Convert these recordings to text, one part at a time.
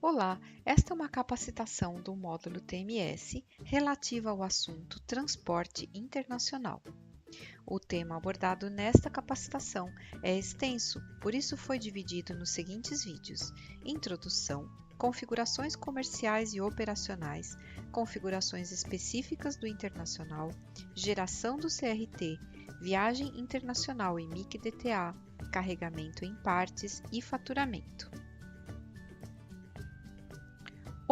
Olá, esta é uma capacitação do módulo TMS relativa ao assunto Transporte Internacional. O tema abordado nesta capacitação é extenso, por isso foi dividido nos seguintes vídeos: Introdução, configurações comerciais e operacionais, configurações específicas do internacional, geração do CRT, viagem internacional e MIC-DTA, carregamento em partes e faturamento.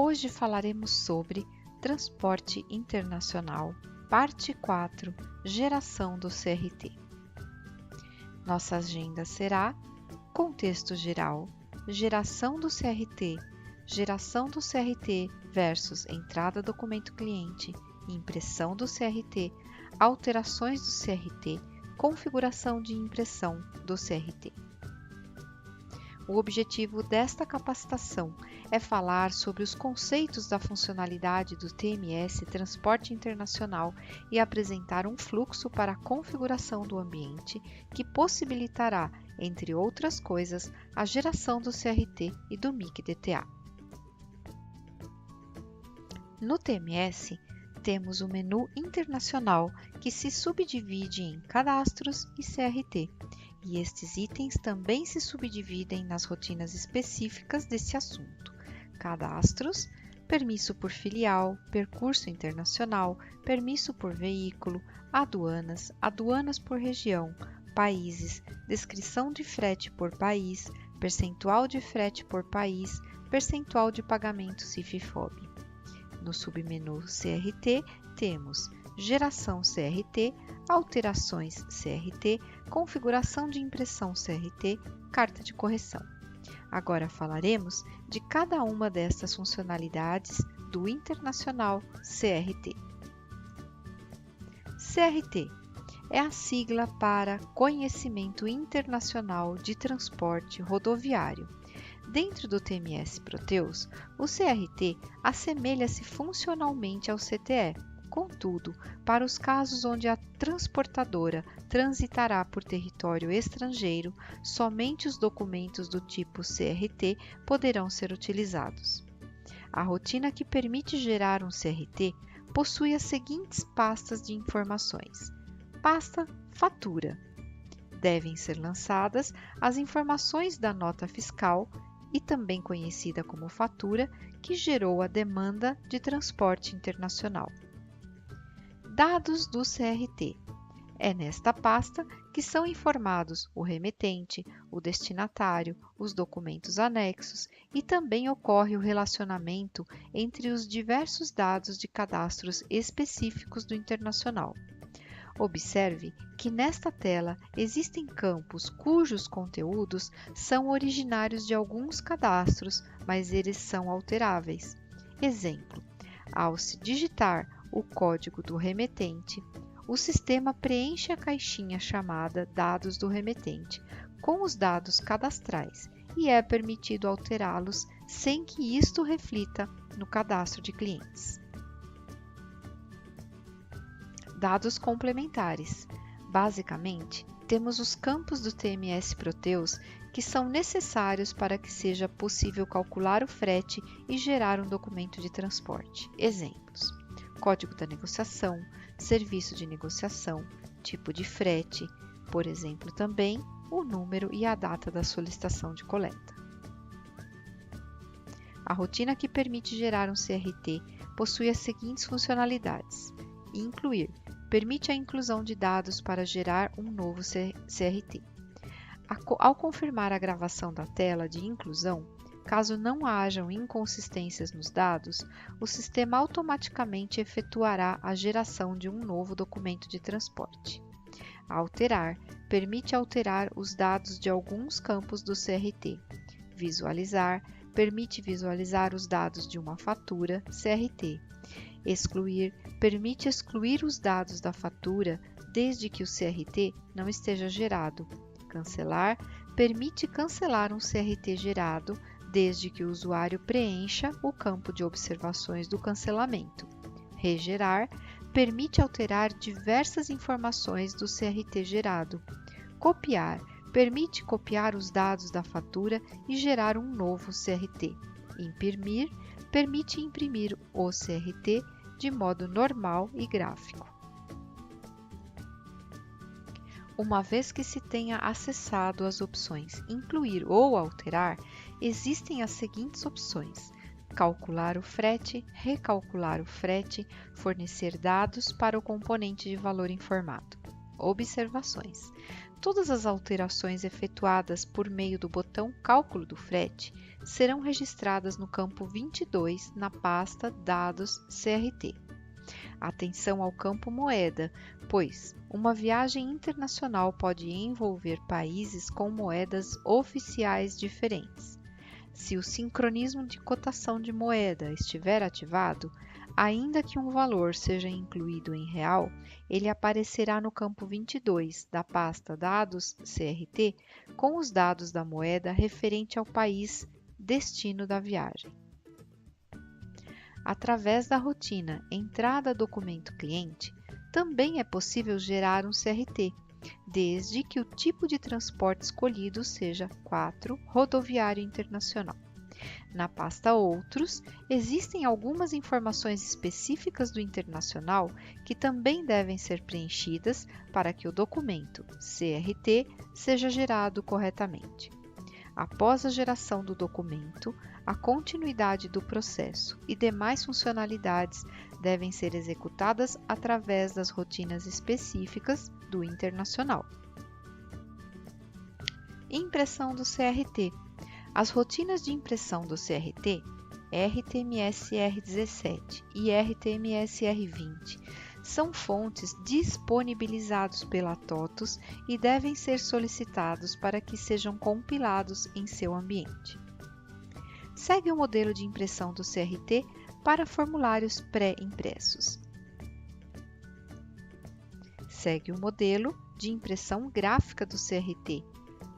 Hoje falaremos sobre transporte internacional, parte 4, geração do CRT. Nossa agenda será contexto geral, geração do CRT versus entrada documento cliente, impressão do CRT, alterações do CRT, configuração de impressão do CRT. O objetivo desta capacitação é falar sobre os conceitos da funcionalidade do TMS Transporte Internacional e apresentar um fluxo para a configuração do ambiente que possibilitará, entre outras coisas, a geração do CRT e do MIC-DTA. No TMS, temos o menu internacional que se subdivide em cadastros e CRT. E estes itens também se subdividem nas rotinas específicas desse assunto: cadastros, permisso por filial, percurso internacional, permisso por veículo, aduanas, aduanas por região, países, descrição de frete por país, percentual de frete por país, percentual de pagamento CIF e FOB. No submenu CRT, temos geração CRT, alterações CRT, configuração de impressão CRT, carta de correção. Agora falaremos de cada uma destas funcionalidades do internacional CRT. CRT é a sigla para Conhecimento Internacional de Transporte Rodoviário. Dentro do TMS Proteus, o CRT assemelha-se funcionalmente ao CTE. Contudo, para os casos onde a transportadora transitará por território estrangeiro, somente os documentos do tipo CRT poderão ser utilizados. A rotina que permite gerar um CRT possui as seguintes pastas de informações. Pasta Fatura. Devem ser lançadas as informações da nota fiscal e também conhecida como fatura que gerou a demanda de transporte internacional. Dados do CRT. É nesta pasta que são informados o remetente, o destinatário, os documentos anexos e também ocorre o relacionamento entre os diversos dados de cadastros específicos do internacional. Observe que nesta tela existem campos cujos conteúdos são originários de alguns cadastros, mas eles são alteráveis. Exemplo: ao se digitar o código do remetente, o sistema preenche a caixinha chamada Dados do remetente com os dados cadastrais e é permitido alterá-los sem que isto reflita no cadastro de clientes. Dados complementares. Basicamente, temos os campos do TMS Proteus que são necessários para que seja possível calcular o frete e gerar um documento de transporte. Exemplos: código da negociação, serviço de negociação, tipo de frete, por exemplo, também o número e a data da solicitação de coleta. A rotina que permite gerar um CRT possui as seguintes funcionalidades: incluir. Permite a inclusão de dados para gerar um novo CRT. Ao confirmar a gravação da tela de inclusão, caso não hajam inconsistências nos dados, o sistema automaticamente efetuará a geração de um novo documento de transporte. Alterar. Permite alterar os dados de alguns campos do CRT. Visualizar. Permite visualizar os dados de uma fatura CRT. Excluir. Permite excluir os dados da fatura desde que o CRT não esteja gerado. Cancelar. Permite cancelar um CRT gerado desde que o usuário preencha o campo de observações do cancelamento. Regerar. Permite alterar diversas informações do CRT gerado. Copiar. Permite copiar os dados da fatura e gerar um novo CRT. Imprimir permite imprimir o CRT de modo normal e gráfico. Uma vez que se tenha acessado as opções Incluir ou Alterar, existem as seguintes opções: calcular o frete, recalcular o frete, fornecer dados para o componente de valor informado. Observações: todas as alterações efetuadas por meio do botão Cálculo do frete serão registradas no campo 22 na pasta Dados CRT. Atenção ao campo Moeda, pois uma viagem internacional pode envolver países com moedas oficiais diferentes. Se o sincronismo de cotação de moeda estiver ativado, ainda que um valor seja incluído em real, ele aparecerá no campo 22 da pasta Dados CRT com os dados da moeda referente ao país destino da viagem. Através da rotina Entrada Documento Cliente, também é possível gerar um CRT, desde que o tipo de transporte escolhido seja 4 Rodoviário Internacional. Na pasta Outros, existem algumas informações específicas do internacional que também devem ser preenchidas para que o documento CRT seja gerado corretamente. Após a geração do documento, a continuidade do processo e demais funcionalidades devem ser executadas através das rotinas específicas do internacional. Impressão do CRT. As rotinas de impressão do CRT, RTMS-R17 e RTMS-R20, são fontes disponibilizados pela TOTUS e devem ser solicitados para que sejam compilados em seu ambiente. Segue o modelo de impressão do CRT para formulários pré-impressos. Segue o modelo de impressão gráfica do CRT,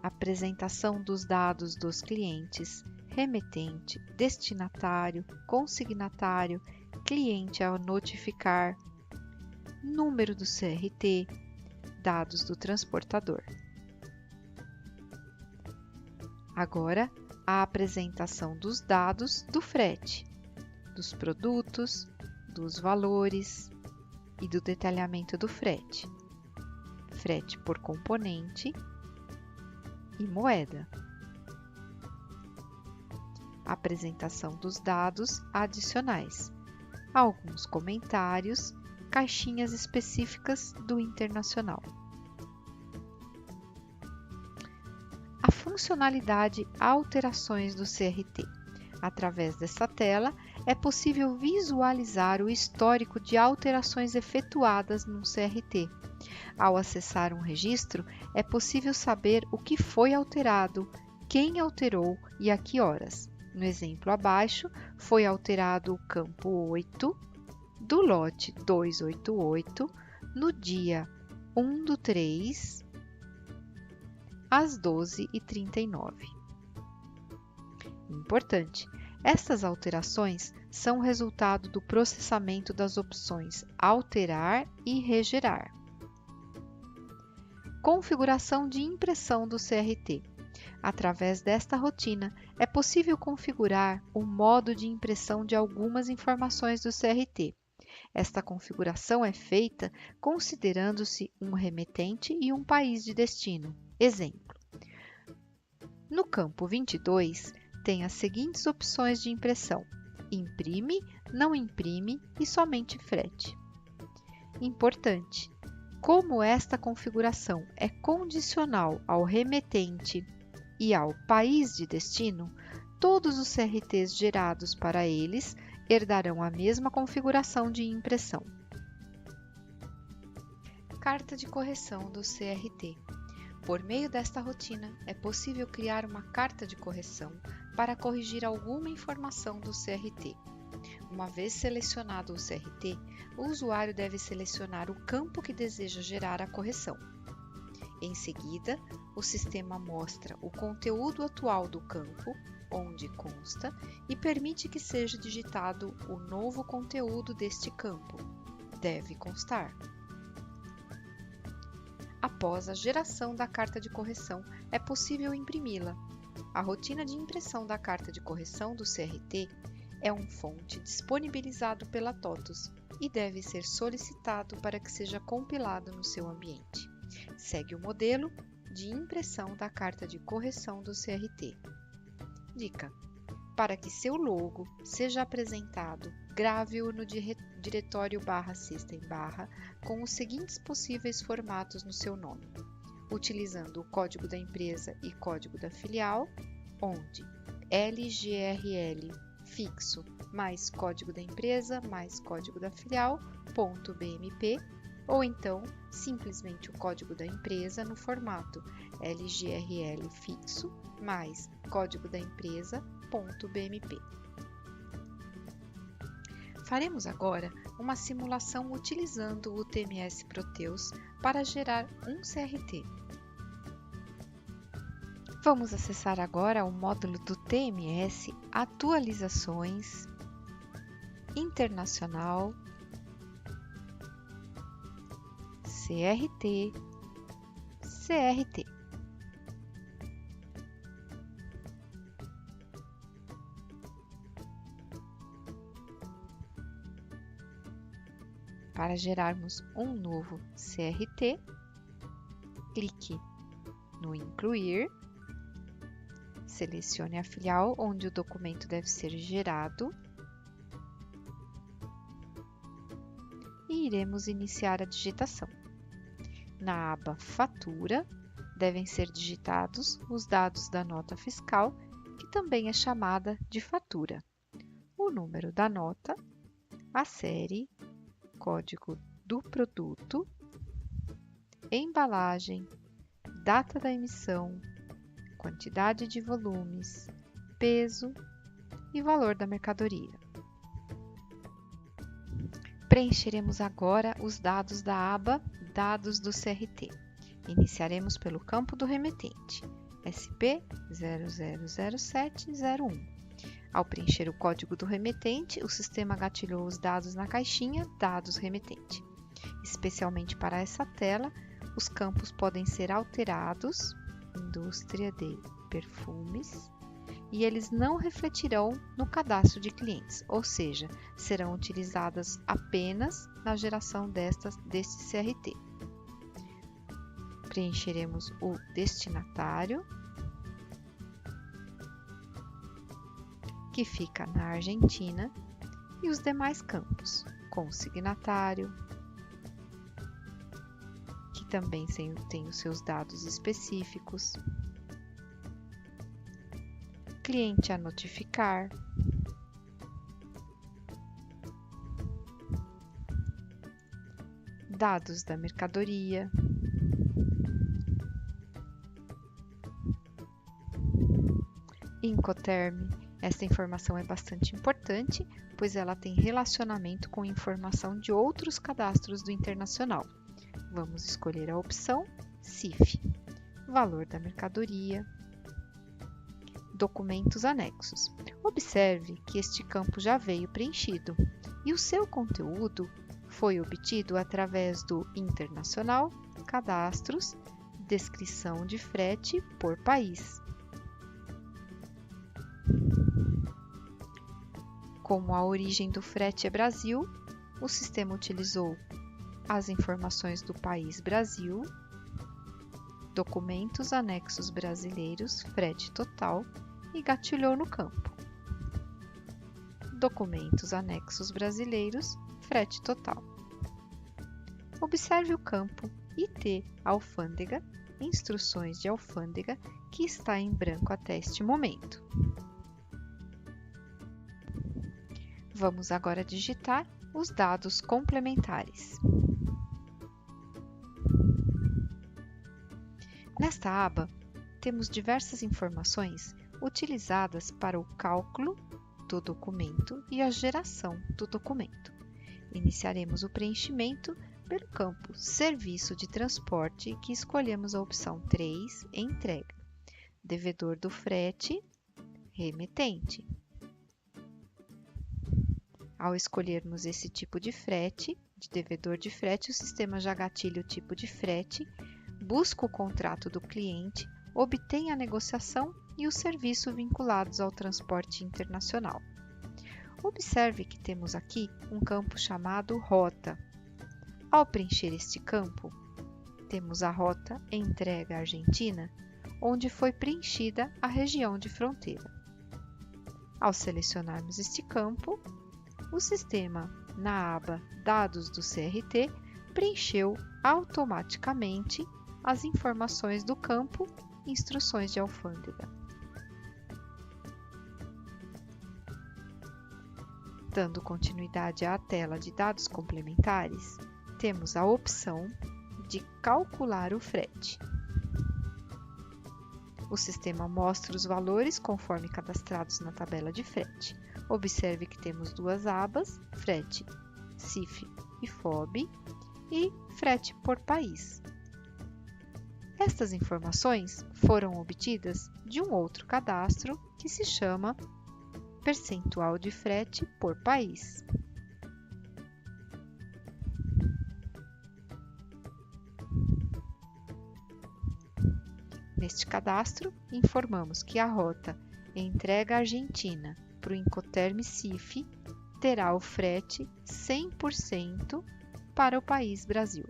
apresentação dos dados dos clientes, remetente, destinatário, consignatário, cliente a notificar, número do CRT, dados do transportador. Agora, a apresentação dos dados do frete, dos produtos, dos valores e do detalhamento do frete, frete por componente e moeda. Apresentação dos dados adicionais, alguns comentários, caixinhas específicas do internacional. A funcionalidade Alterações do CRT. Através desta tela, é possível visualizar o histórico de alterações efetuadas num CRT. Ao acessar um registro, é possível saber o que foi alterado, quem alterou e a que horas. No exemplo abaixo, foi alterado o campo 8 do lote 288 no dia 1/3, às 12h39. Importante! Estas alterações são resultado do processamento das opções Alterar e Regerar. Configuração de impressão do CRT. Através desta rotina, é possível configurar o modo de impressão de algumas informações do CRT. Esta configuração é feita considerando-se um remetente e um país de destino. Exemplo: no campo 22, tem as seguintes opções de impressão: imprime, não imprime e somente frete. Importante: como esta configuração é condicional ao remetente e ao país de destino, todos os CRTs gerados para eles herdarão a mesma configuração de impressão. Carta de correção do CRT. Por meio desta rotina, é possível criar uma carta de correção para corrigir alguma informação do CRT. Uma vez selecionado o CRT, o usuário deve selecionar o campo que deseja gerar a correção. Em seguida, o sistema mostra o conteúdo atual do campo, onde consta, e permite que seja digitado o novo conteúdo deste campo. Deve constar. Após a geração da carta de correção, é possível imprimi-la. A rotina de impressão da carta de correção do CRT é um fonte disponibilizado pela TOTUS e deve ser solicitado para que seja compilado no seu ambiente. Segue o modelo de impressão da carta de correção do CRT. Dica: para que seu logo seja apresentado, grave-o no diretório /system/ com os seguintes possíveis formatos no seu nome, utilizando o código da empresa e código da filial, onde LGRL fixo mais código da empresa mais código da filial, .bmp, ou então simplesmente o código da empresa no formato LGRL fixo mais código da empresa, .bmp. Faremos agora uma simulação utilizando o TMS Proteus para gerar um CRT. Vamos acessar agora o módulo do TMS Atualizações Internacional CRT. Para gerarmos um novo CRT, clique no Incluir, selecione a filial onde o documento deve ser gerado e iremos iniciar a digitação. Na aba Fatura, devem ser digitados os dados da nota fiscal, que também é chamada de fatura, o número da nota, a série, código do produto, embalagem, data da emissão, quantidade de volumes, peso e valor da mercadoria. Preencheremos agora os dados da aba Dados do CRT. Iniciaremos pelo campo do remetente, SP 000701. Ao preencher o código do remetente, o sistema gatilhou os dados na caixinha Dados Remetente. Especialmente para essa tela, os campos podem ser alterados, indústria de perfumes, e eles não refletirão no cadastro de clientes, ou seja, serão utilizadas apenas na geração deste CRT. Preencheremos o destinatário, que fica na Argentina, e os demais campos, consignatário, que também tem os seus dados específicos, cliente a notificar, dados da mercadoria, Incoterm. Esta informação é bastante importante, pois ela tem relacionamento com informação de outros cadastros do Internacional. Vamos escolher a opção CIF, valor da mercadoria, documentos anexos. Observe que este campo já veio preenchido e o seu conteúdo foi obtido através do Internacional, Cadastros, Descrição de frete por país. Como a origem do frete é Brasil, o sistema utilizou as informações do país Brasil, documentos anexos brasileiros, frete total, e gatilhou no campo documentos anexos brasileiros, frete total. Observe o campo IT Alfândega, instruções de alfândega, que está em branco até este momento. Vamos agora digitar os dados complementares. Nesta aba, temos diversas informações utilizadas para o cálculo do documento e a geração do documento. Iniciaremos o preenchimento pelo campo Serviço de Transporte, que escolhemos a opção 3, Entrega, devedor do frete, remetente. Ao escolhermos esse tipo de frete, de devedor de frete, o sistema já gatilha o tipo de frete, busca o contrato do cliente, obtém a negociação e o serviço vinculados ao transporte internacional. Observe que temos aqui um campo chamado Rota. Ao preencher este campo, temos a rota entrega Argentina, onde foi preenchida a região de fronteira. Ao selecionarmos este campo, o sistema, na aba Dados do CRT, preencheu automaticamente as informações do campo Instruções de Alfândega. Dando continuidade à tela de dados complementares, temos a opção de calcular o frete. O sistema mostra os valores conforme cadastrados na tabela de frete. Observe que temos duas abas, frete CIF e FOB e frete por país. Estas informações foram obtidas de um outro cadastro que se chama percentual de frete por país. Neste cadastro, informamos que a rota entrega Argentina para o Incoterm CIF terá o frete 100% para o país Brasil.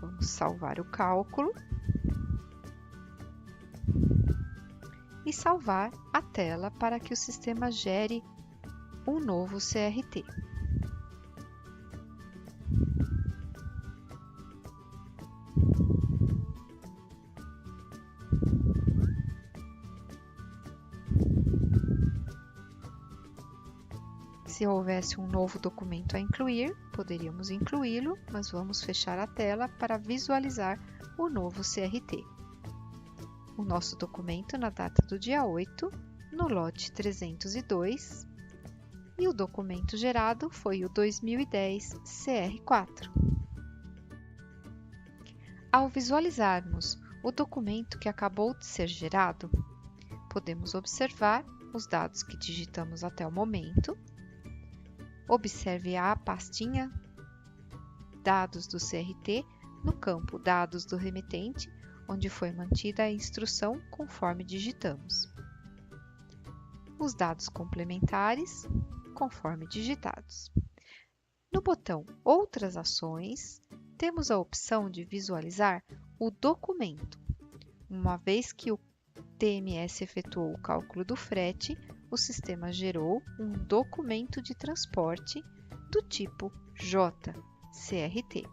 Vamos salvar o cálculo e salvar a tela para que o sistema gere um novo CRT. Se houvesse um novo documento a incluir, poderíamos incluí-lo, mas vamos fechar a tela para visualizar o novo CRT. O nosso documento na data do dia 8, no lote 302, e o documento gerado foi o 2010 CR4. Ao visualizarmos o documento que acabou de ser gerado, podemos observar os dados que digitamos até o momento. Observe a pastinha Dados do CRT no campo Dados do remetente, onde foi mantida a instrução conforme digitamos. Os dados complementares, conforme digitados. No botão Outras ações, temos a opção de visualizar o documento. Uma vez que o TMS efetuou o cálculo do frete, o sistema gerou um documento de transporte do tipo JCRT.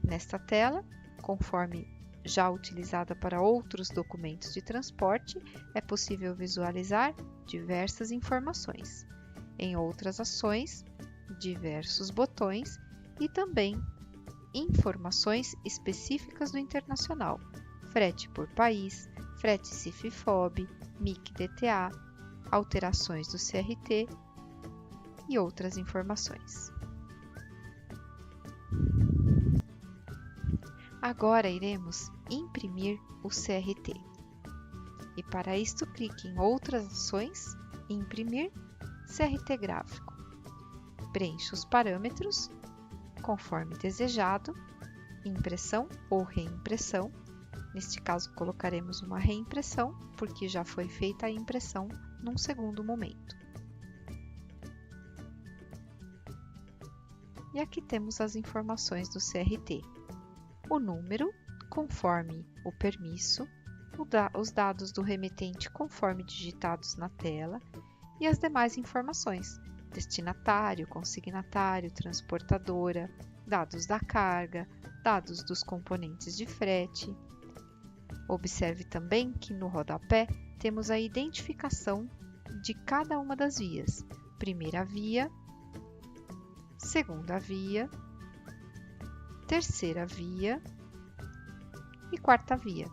Nesta tela, conforme já utilizada para outros documentos de transporte, é possível visualizar diversas informações. Em outras ações, diversos botões e também informações específicas do internacional, frete por país, frete CIF-FOB, MIC-DTA, alterações do CRT e outras informações. Agora iremos imprimir o CRT. E para isto, clique em Outras ações, Imprimir CRT gráfico. Preencha os parâmetros conforme desejado, impressão ou reimpressão. Neste caso, colocaremos uma reimpressão, porque já foi feita a impressão num segundo momento. E aqui temos as informações do CRT. O número, conforme o permisso, os dados do remetente conforme digitados na tela e as demais informações, destinatário, consignatário, transportadora, dados da carga, dados dos componentes de frete. Observe também que no rodapé temos a identificação de cada uma das vias, primeira via, segunda via, terceira via e quarta via.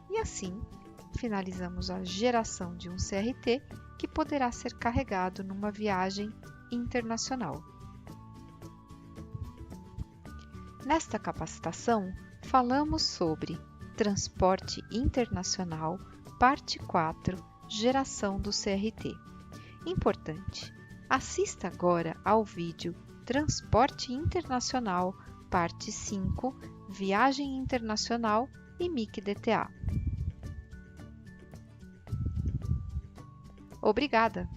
E assim, finalizamos a geração de um CRT que poderá ser carregado numa viagem internacional. Nesta capacitação, falamos sobre Transporte Internacional, parte 4, Geração do CRT. Importante! Assista agora ao vídeo Transporte Internacional, Parte 5, Viagem Internacional e MIC-DTA. Obrigada!